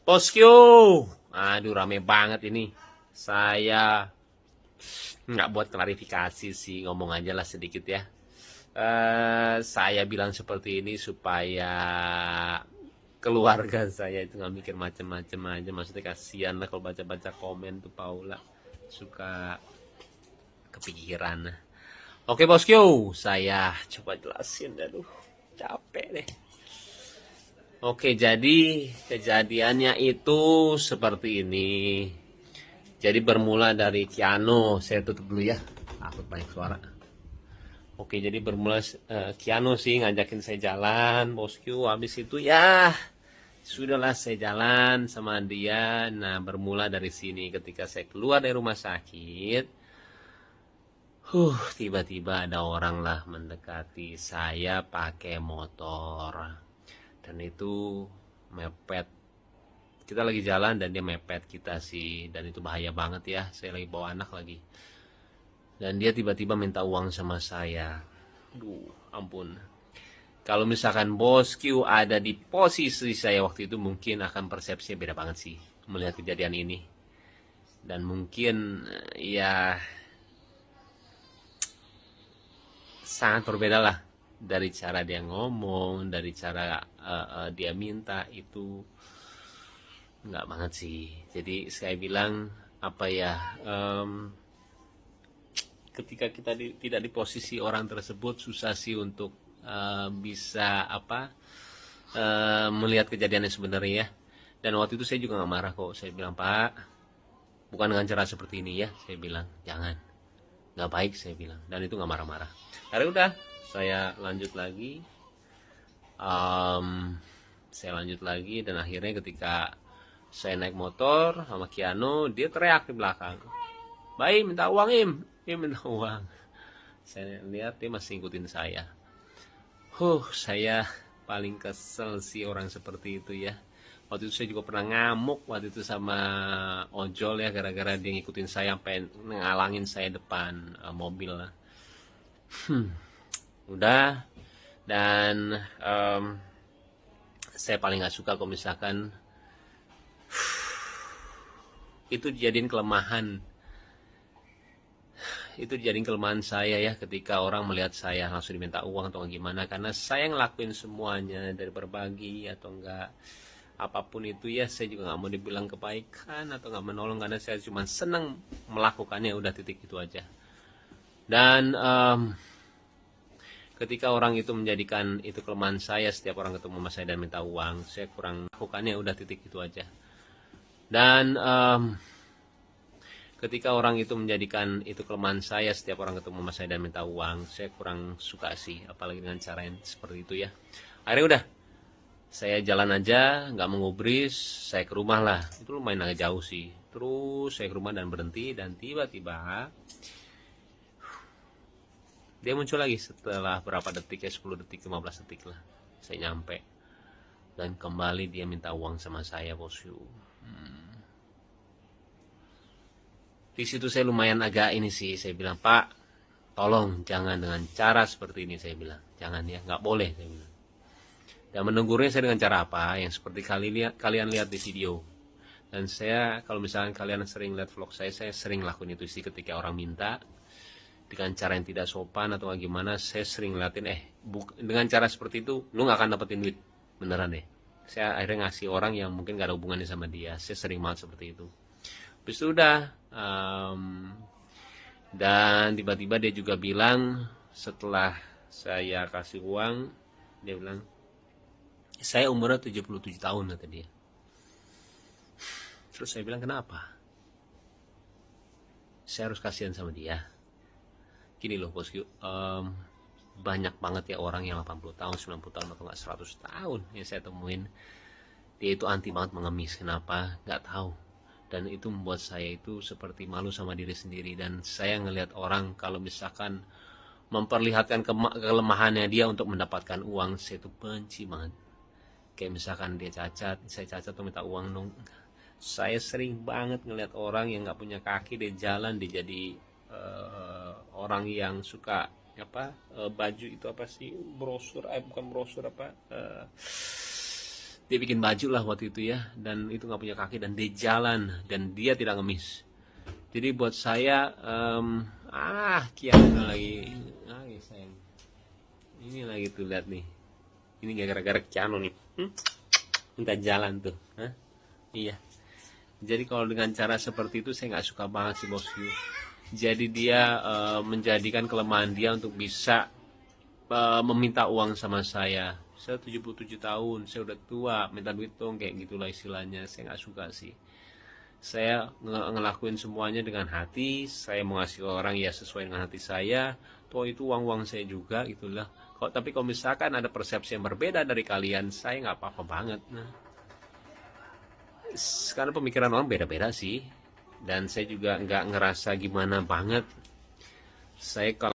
Bosku, aduh rame banget ini. Saya nggak buat klarifikasi sih, ngomong aja lah sedikit ya. Saya bilang seperti ini supaya keluarga saya itu nggak mikir macem-macem aja. Maksudnya kasihan lah kalau baca-baca komen tuh Paula suka kepikiran. Oke bosku, saya coba jelasin. Aduh, capek deh. Oke, jadi kejadiannya itu seperti ini. Jadi bermula dari Kiano, saya tutup dulu ya, takut banyak suara. Oke, jadi bermula Kiano sih ngajakin saya jalan, bosku. Habis itu ya, sudahlah saya jalan sama dia. Nah, bermula dari sini ketika saya keluar dari rumah sakit. Tiba-tiba ada orang lah mendekati saya pakai motor. Dan itu mepet, kita lagi jalan dan dia mepet kita sih, dan itu bahaya banget ya, saya lagi bawa anak lagi, dan dia tiba-tiba minta uang sama saya. Duh, ampun, kalau misalkan bosku ada di posisi saya waktu itu mungkin akan persepsinya beda banget sih melihat kejadian ini, dan mungkin ya sangat berbeda lah dari cara dia ngomong, dari cara dia minta itu nggak banget sih. Jadi saya bilang apa ya, ketika kita tidak di posisi orang tersebut susah sih untuk bisa apa melihat kejadiannya sebenarnya ya. Dan waktu itu saya juga nggak marah kok. Saya bilang, Pak, bukan dengan cara seperti ini ya. Saya bilang jangan, nggak baik, saya bilang. Dan itu nggak marah-marah. Karena udah saya lanjut lagi. Saya lanjut lagi dan akhirnya ketika saya naik motor sama Kiano, dia teriak di belakang, Baim minta uang, Im minta uang. Saya lihat dia masih ngikutin saya. Saya paling kesel sih orang seperti itu ya. Waktu itu saya juga pernah ngamuk waktu itu sama ojol ya, gara-gara dia ngikutin saya sampai ngalangin saya depan mobil lah. Udah, dan saya paling nggak suka kalau misalkan itu dijadiin kelemahan. Itu dijadiin kelemahan saya ya, ketika orang melihat saya langsung diminta uang atau gimana, karena saya ngelakuin semuanya dari berbagi atau enggak apapun itu ya. Saya juga nggak mau dibilang kebaikan atau nggak menolong, karena saya cuma senang melakukannya, udah titik itu aja. Dan ketika orang itu menjadikan itu kelemahan saya, setiap orang ketemu sama saya dan minta uang, saya kurang lakukannya, udah titik itu aja. Dan ketika orang itu menjadikan itu kelemahan saya, setiap orang ketemu sama saya dan minta uang, saya kurang suka sih, apalagi dengan cara yang seperti itu ya. Akhirnya udah, saya jalan aja, nggak mengubris, saya ke rumah lah. Itu lumayan agak jauh sih. Terus saya ke rumah dan berhenti, dan tiba-tiba dia muncul lagi setelah berapa detik ya, 10 detik, 15 detik lah. Saya nyampe, dan kembali dia minta uang sama saya, bosku. Di situ saya lumayan agak ini sih, saya bilang, Pak, tolong jangan dengan cara seperti ini, saya bilang. Jangan ya, nggak boleh, saya bilang. Dan menegurnya saya dengan cara apa, yang seperti kalian lihat di video. Dan saya, kalau misalkan kalian sering lihat vlog saya sering lakuin itu sih, ketika orang minta dengan cara yang tidak sopan atau gimana, saya sering ngeliatin, dengan cara seperti itu, lu nggak akan dapetin duit, beneran deh. Saya akhirnya ngasih orang yang mungkin gak ada hubungannya sama dia. Saya sering banget seperti itu. Habis itu udah, dan tiba-tiba dia juga bilang, setelah saya kasih uang, dia bilang, saya umurnya 77 tahun, kata dia. Terus saya bilang, kenapa? Saya harus kasihan sama dia. Gini loh bosku, banyak banget ya orang yang 80 tahun, 90 tahun, atau nggak 100 tahun yang saya temuin. Dia itu anti banget mengemis, kenapa? Nggak tahu. Dan itu membuat saya itu seperti malu sama diri sendiri. Dan saya ngelihat orang kalau misalkan memperlihatkan kelemahannya dia untuk mendapatkan uang, saya itu benci banget. Kayak misalkan dia cacat, saya cacat tuh minta uang dong. Saya sering banget ngelihat orang yang nggak punya kaki, dia jalan, dia jadi orang yang suka apa, baju itu apa sih, brosur, bukan brosur, apa, Dia bikin baju lah waktu itu ya, dan itu nggak punya kaki dan dia jalan dan dia tidak ngemis. Jadi buat saya, Kiana lagi, sayang, ini lagi tuh lihat nih, ini gara-gara Kiano nih, minta jalan tuh, Hah? Iya. Jadi kalau dengan cara seperti itu saya nggak suka banget sih bosku. Jadi dia menjadikan kelemahan dia untuk bisa meminta uang sama saya. Saya 77 tahun, saya udah tua, minta duit dong, kayak gitulah istilahnya. Saya nggak suka sih. Saya ngelakuin semuanya dengan hati, saya mau ngasih ke orang ya sesuai dengan hati saya. Toh itu uang-uang saya juga, itulah. Tapi kalau misalkan ada persepsi yang berbeda dari kalian, saya nggak apa-apa banget. Nah, karena pemikiran orang beda-beda sih. Dan saya juga nggak ngerasa gimana banget. Saya kalau